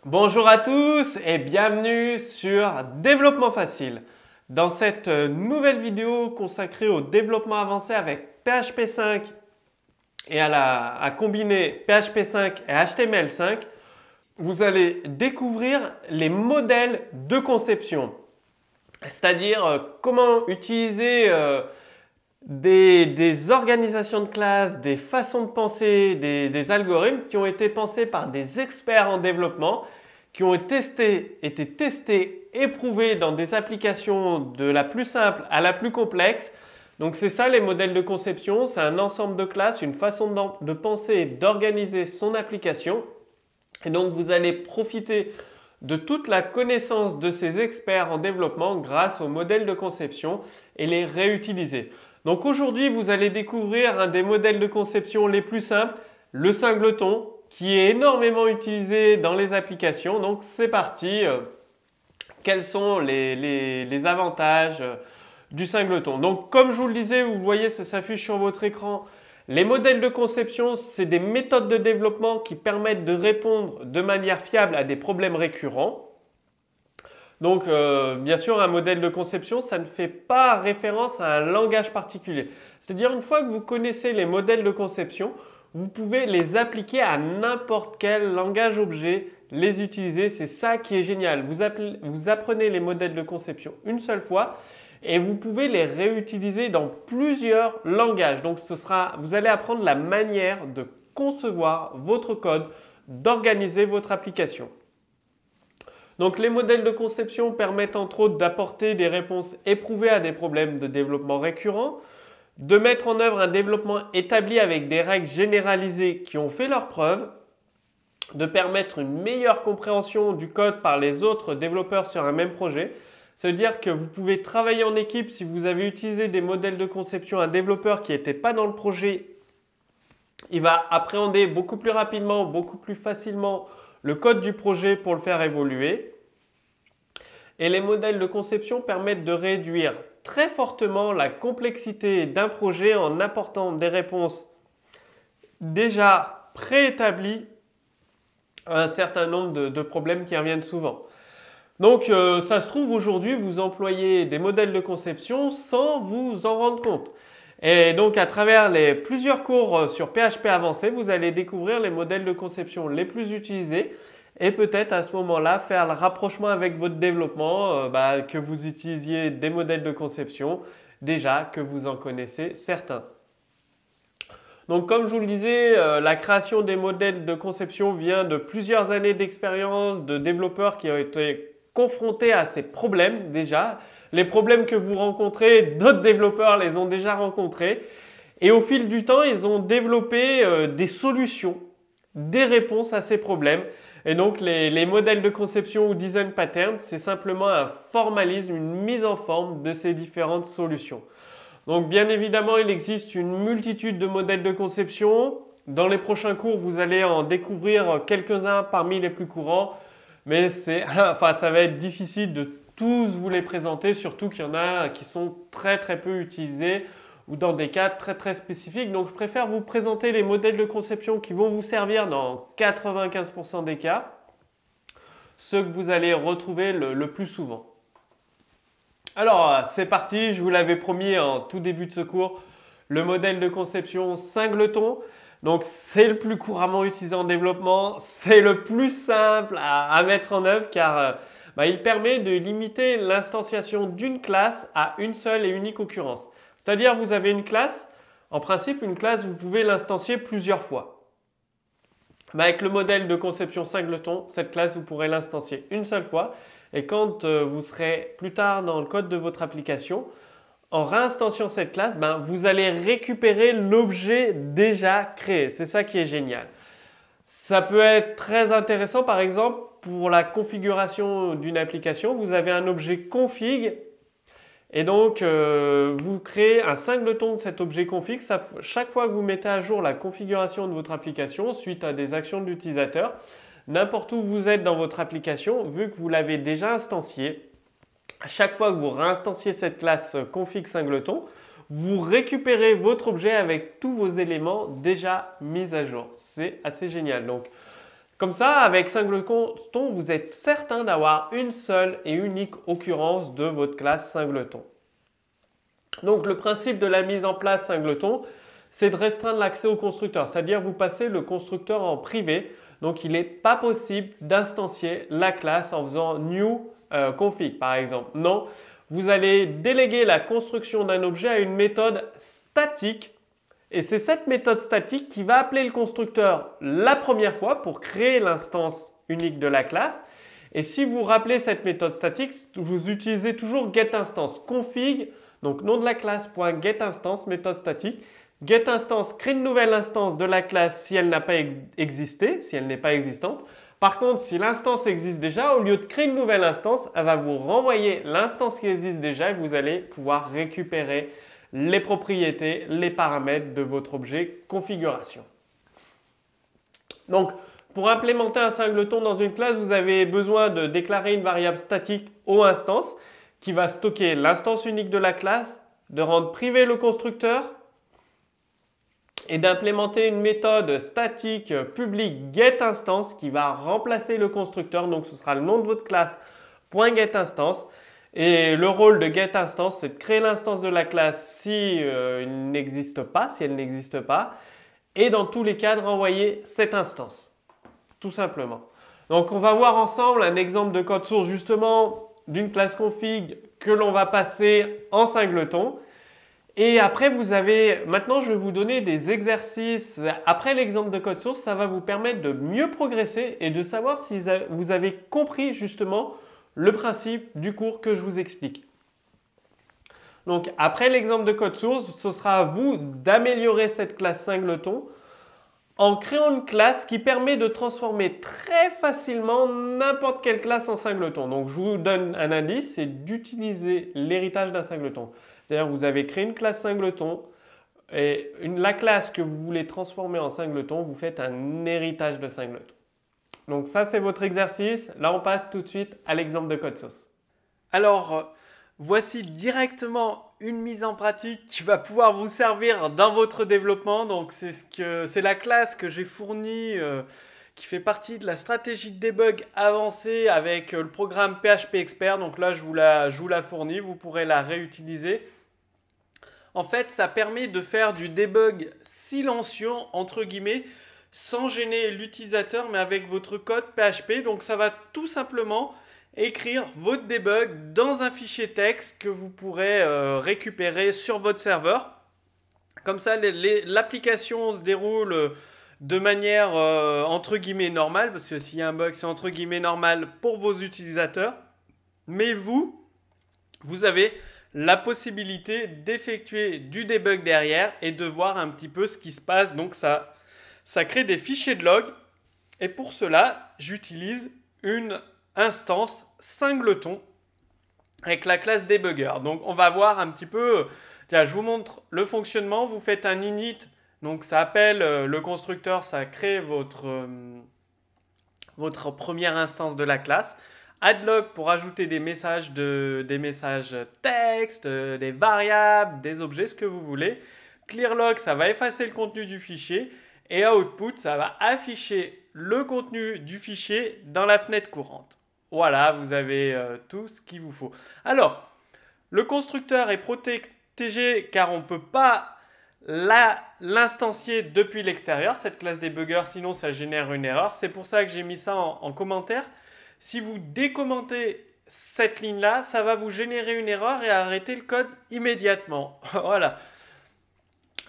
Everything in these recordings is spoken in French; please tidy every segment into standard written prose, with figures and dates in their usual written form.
Bonjour à tous et bienvenue sur Développement Facile. Dans cette nouvelle vidéo consacrée au développement avancé avec PHP 5 et à combiner PHP 5 et HTML5, vous allez découvrir les modèles de conception. C'est-à-dire comment utiliser des organisations de classes, des façons de penser, des algorithmes qui ont été pensés par des experts en développement, qui ont été testés, éprouvés dans des applications de la plus simple à la plus complexe. Donc c'est ça les modèles de conception, c'est un ensemble de classes, une façon de penser et d'organiser son application. Et donc vous allez profiter de toute la connaissance de ces experts en développement grâce aux modèles de conception et les réutiliser. Donc aujourd'hui, vous allez découvrir un des modèles de conception les plus simples, le singleton, qui est énormément utilisé dans les applications. Donc c'est parti. Quels sont les avantages du singleton? Donc comme je vous le disais, vous voyez, ça s'affiche sur votre écran. Les modèles de conception, c'est des méthodes de développement qui permettent de répondre de manière fiable à des problèmes récurrents. Donc, bien sûr, un modèle de conception, ça ne fait pas référence à un langage particulier. C'est-à-dire, une fois que vous connaissez les modèles de conception, vous pouvez les appliquer à n'importe quel langage objet, les utiliser. C'est ça qui est génial. Vous apprenez les modèles de conception une seule fois et vous pouvez les réutiliser dans plusieurs langages. Donc, vous allez apprendre la manière de concevoir votre code, d'organiser votre application. Donc les modèles de conception permettent entre autres d'apporter des réponses éprouvées à des problèmes de développement récurrents, de mettre en œuvre un développement établi avec des règles généralisées qui ont fait leurs preuves, de permettre une meilleure compréhension du code par les autres développeurs sur un même projet. Ça veut dire que vous pouvez travailler en équipe si vous avez utilisé des modèles de conception. Un développeur qui n'était pas dans le projet, il va appréhender beaucoup plus rapidement, beaucoup plus facilement le code du projet pour le faire évoluer. Et les modèles de conception permettent de réduire très fortement la complexité d'un projet en apportant des réponses déjà préétablies à un certain nombre de problèmes qui reviennent souvent. Donc ça se trouve aujourd'hui vous employez des modèles de conception sans vous en rendre compte. Et donc à travers plusieurs cours sur PHP avancé, vous allez découvrir les modèles de conception les plus utilisés et peut-être à ce moment-là faire le rapprochement avec votre développement, que vous utilisiez des modèles de conception, déjà que vous en connaissez certains. Donc comme je vous le disais, la création des modèles de conception vient de plusieurs années d'expérience de développeurs qui ont été confrontés à ces problèmes déjà. Les problèmes que vous rencontrez, d'autres développeurs les ont déjà rencontrés. Et au fil du temps, ils ont développé des solutions, des réponses à ces problèmes. Et donc, les modèles de conception ou design pattern, c'est simplement un formalisme, une mise en forme de ces différentes solutions. Donc, bien évidemment, il existe une multitude de modèles de conception. Dans les prochains cours, vous allez en découvrir quelques-uns parmi les plus courants. Mais ça va être difficile de tous vous les présenter, surtout qu'il y en a qui sont très peu utilisés ou dans des cas très spécifiques. Donc je préfère vous présenter les modèles de conception qui vont vous servir dans 95% des cas, ceux que vous allez retrouver le plus souvent. Alors c'est parti, je vous l'avais promis en tout début de ce cours, le modèle de conception singleton. Donc c'est le plus couramment utilisé en développement, c'est le plus simple à mettre en œuvre car il permet de limiter l'instanciation d'une classe à une seule et unique occurrence. C'est-à-dire vous avez une classe, en principe une classe vous pouvez l'instancier plusieurs fois. Avec le modèle de conception singleton, cette classe vous pourrez l'instancier une seule fois et quand vous serez plus tard dans le code de votre application, en réinstanciant cette classe, vous allez récupérer l'objet déjà créé. C'est ça qui est génial. Ça peut être très intéressant par exemple pour la configuration d'une application. Vous avez un objet config et donc vous créez un singleton de cet objet config. Chaque fois que vous mettez à jour la configuration de votre application suite à des actions de l'utilisateur, n'importe où vous êtes dans votre application, vu que vous l'avez déjà instancié, à chaque fois que vous réinstanciez cette classe config singleton, vous récupérez votre objet avec tous vos éléments déjà mis à jour. C'est assez génial. Donc, Comme ça, avec Singleton, vous êtes certain d'avoir une seule et unique occurrence de votre classe Singleton. Donc le principe de la mise en place Singleton, c'est de restreindre l'accès au constructeur, c'est-à-dire vous passez le constructeur en privé. Donc il n'est pas possible d'instancier la classe en faisant new config par exemple. Non, vous allez déléguer la construction d'un objet à une méthode statique. Et c'est cette méthode statique qui va appeler le constructeur la première fois pour créer l'instance unique de la classe. Et si vous rappelez cette méthode statique, vous utilisez toujours getInstance config, donc nom de la classe .getInstance, méthode statique. GetInstance crée une nouvelle instance de la classe si elle n'a pas existé, si elle n'est pas existante. Par contre, si l'instance existe déjà, au lieu de créer une nouvelle instance, elle va vous renvoyer l'instance qui existe déjà et vous allez pouvoir récupérer les propriétés, les paramètres de votre objet configuration. Donc, pour implémenter un singleton dans une classe, vous avez besoin de déclarer une variable statique aux instances qui va stocker l'instance unique de la classe, de rendre privé le constructeur et d'implémenter une méthode statique publique getInstance qui va remplacer le constructeur. Donc, ce sera le nom de votre classe .getInstance. Et le rôle de getInstance, c'est de créer l'instance de la classe si elle n'existe pas, et dans tous les cas de renvoyer cette instance, tout simplement. Donc on va voir ensemble un exemple de code source justement d'une classe config que l'on va passer en singleton. Et après maintenant je vais vous donner des exercices. Après l'exemple de code source, ça va vous permettre de mieux progresser et de savoir si vous avez compris justement le principe du cours que je vous explique. Donc après l'exemple de code source, ce sera à vous d'améliorer cette classe singleton en créant une classe qui permet de transformer très facilement n'importe quelle classe en singleton. Donc je vous donne un indice, c'est d'utiliser l'héritage d'un singleton. C'est-à-dire vous avez créé une classe singleton et la classe que vous voulez transformer en singleton, vous faites un héritage de singleton. Donc ça, c'est votre exercice. Là, on passe tout de suite à l'exemple de code source. Alors, voici directement une mise en pratique qui va pouvoir vous servir dans votre développement. Donc, c'est la classe que j'ai fournie qui fait partie de la stratégie de debug avancée avec le programme PHP Expert. Donc là, je vous la fournis. Vous pourrez la réutiliser. En fait, ça permet de faire du debug silencieux, entre guillemets, sans gêner l'utilisateur, mais avec votre code PHP. Donc, ça va tout simplement écrire votre debug dans un fichier texte que vous pourrez récupérer sur votre serveur. Comme ça, l'application se déroule de manière entre guillemets normale, parce que s'il y a un bug, c'est entre guillemets normal pour vos utilisateurs. Mais vous avez la possibilité d'effectuer du debug derrière et de voir un petit peu ce qui se passe. Donc, ça crée des fichiers de log et pour cela, j'utilise une instance singleton avec la classe debugger. Donc, on va voir un petit peu, tiens, je vous montre le fonctionnement. Vous faites un init, donc ça appelle le constructeur, ça crée votre première instance de la classe. Addlog pour ajouter des messages texte, des variables, des objets, ce que vous voulez. Clearlog, ça va effacer le contenu du fichier. Et output, ça va afficher le contenu du fichier dans la fenêtre courante. Voilà, vous avez tout ce qu'il vous faut. Alors, le constructeur est protégé car on ne peut pas l'instancier depuis l'extérieur, cette classe debugger, sinon ça génère une erreur. C'est pour ça que j'ai mis ça en commentaire. Si vous décommentez cette ligne-là, ça va vous générer une erreur et arrêter le code immédiatement. Voilà.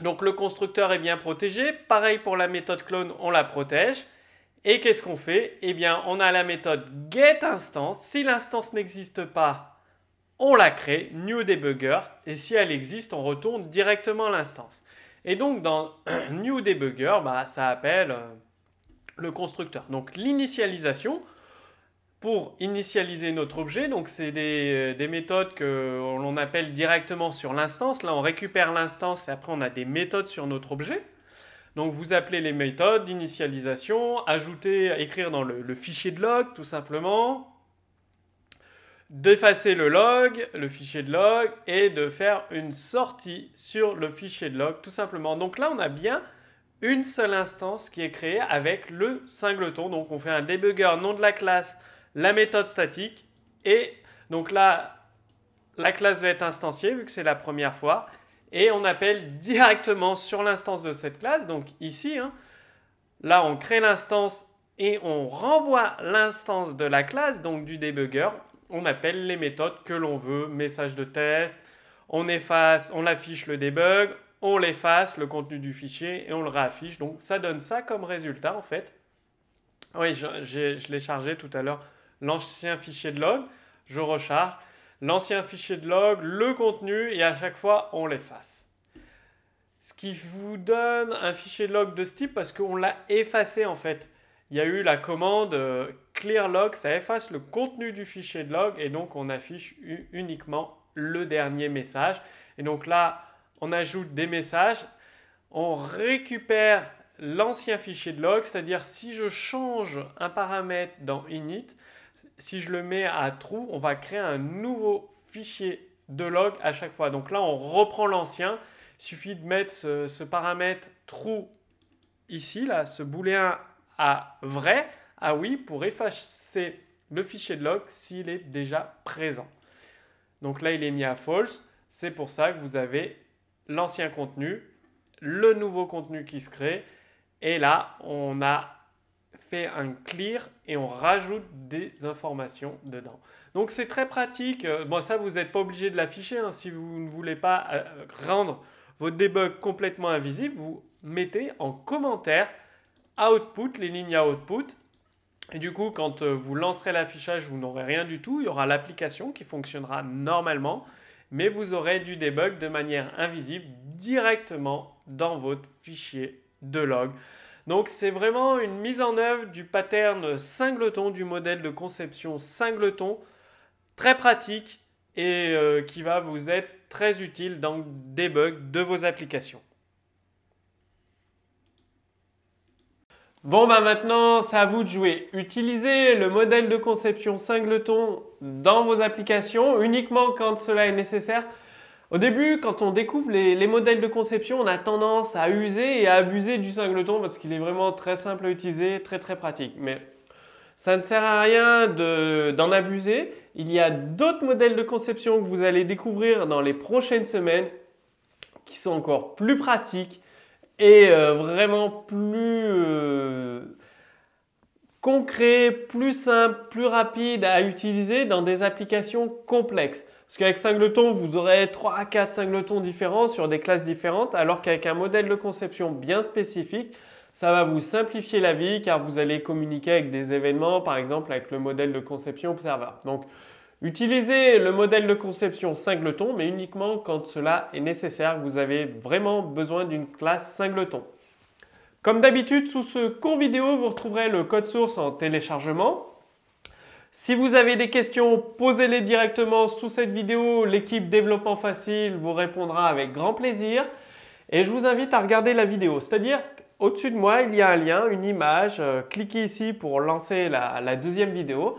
Donc le constructeur est bien protégé. Pareil pour la méthode clone, on la protège. Et qu'est-ce qu'on fait? Eh bien, on a la méthode getInstance. Si l'instance n'existe pas, on la crée, new debugger. Et si elle existe, on retourne directement l'instance. Et donc dans new debugger, ça appelle le constructeur. Donc l'initialisation, pour initialiser notre objet, donc c'est des méthodes que l'on appelle directement sur l'instance. Là, on récupère l'instance et après, on a des méthodes sur notre objet. Donc, vous appelez les méthodes d'initialisation, ajouter, écrire dans le fichier de log, tout simplement, d'effacer le fichier de log, et de faire une sortie sur le fichier de log, tout simplement. Donc là, on a bien une seule instance qui est créée avec le singleton. Donc on fait un debugger nom de la classe, la méthode statique et donc là la classe va être instanciée vu que c'est la première fois et on appelle directement sur l'instance de cette classe. Donc ici, là on crée l'instance et on renvoie l'instance de la classe, donc du debugger. On appelle les méthodes que l'on veut, message de test, on efface, on affiche le debug, on l'efface, le contenu du fichier, et on le réaffiche. Donc ça donne ça comme résultat en fait. Oui, je l'ai chargé tout à l'heure, l'ancien fichier de log, je recharge, l'ancien fichier de log, le contenu, et à chaque fois on l'efface. Ce qui vous donne un fichier de log de ce type parce qu'on l'a effacé en fait. Il y a eu la commande clear log, ça efface le contenu du fichier de log et donc on affiche uniquement le dernier message. Et donc là, on ajoute des messages, on récupère l'ancien fichier de log, c'est-à-dire si je change un paramètre dans init, si je le mets à true, on va créer un nouveau fichier de log à chaque fois. Donc là, on reprend l'ancien. Il suffit de mettre ce paramètre true ici, là, ce booléen à vrai, à oui, pour effacer le fichier de log s'il est déjà présent. Donc là, il est mis à false. C'est pour ça que vous avez l'ancien contenu, le nouveau contenu qui se crée. Et là, on a fait un clear et on rajoute des informations dedans. Donc c'est très pratique. Bon, ça, vous n'êtes pas obligé de l'afficher. Si vous ne voulez pas rendre votre debug complètement invisible, vous mettez en commentaire output, les lignes à output. Et du coup, quand vous lancerez l'affichage, vous n'aurez rien du tout. Il y aura l'application qui fonctionnera normalement, mais vous aurez du debug de manière invisible directement dans votre fichier de log. Donc, c'est vraiment une mise en œuvre du pattern singleton, du modèle de conception singleton, très pratique et qui va vous être très utile dans le debug de vos applications. Bon, maintenant, c'est à vous de jouer. Utilisez le modèle de conception singleton dans vos applications uniquement quand cela est nécessaire. Au début, quand on découvre les modèles de conception, on a tendance à user et à abuser du singleton parce qu'il est vraiment très simple à utiliser, très pratique. Mais ça ne sert à rien d'en abuser. Il y a d'autres modèles de conception que vous allez découvrir dans les prochaines semaines qui sont encore plus pratiques et vraiment plus concret, plus simple, plus rapide à utiliser dans des applications complexes. Parce qu'avec singleton, vous aurez 3 à 4 singletons différents sur des classes différentes, alors qu'avec un modèle de conception bien spécifique, ça va vous simplifier la vie car vous allez communiquer avec des événements, par exemple avec le modèle de conception observer. Donc, utilisez le modèle de conception singleton, mais uniquement quand cela est nécessaire. Vous avez vraiment besoin d'une classe singleton. Comme d'habitude, sous ce court vidéo, vous retrouverez le code source en téléchargement. Si vous avez des questions, posez-les directement sous cette vidéo. L'équipe Développement Facile vous répondra avec grand plaisir. Et je vous invite à regarder la vidéo. C'est-à-dire qu'au-dessus de moi, il y a un lien, une image. Cliquez ici pour lancer la deuxième vidéo.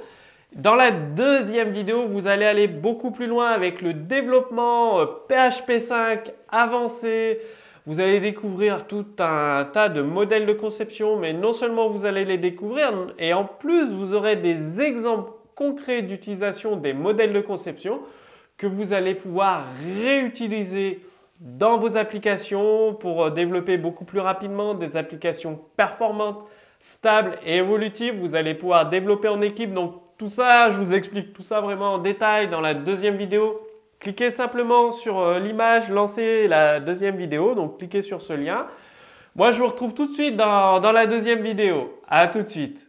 Dans la deuxième vidéo, vous allez aller beaucoup plus loin avec le développement PHP 5 avancé. Vous allez découvrir tout un tas de modèles de conception, mais non seulement vous allez les découvrir, et en plus vous aurez des exemples concrets d'utilisation des modèles de conception que vous allez pouvoir réutiliser dans vos applications pour développer beaucoup plus rapidement des applications performantes, stables et évolutives. Vous allez pouvoir développer en équipe. Donc tout ça, je vous explique tout ça vraiment en détail dans la deuxième vidéo. Cliquez simplement sur l'image, lancez la deuxième vidéo, donc cliquez sur ce lien. Moi, je vous retrouve tout de suite dans la deuxième vidéo. À tout de suite.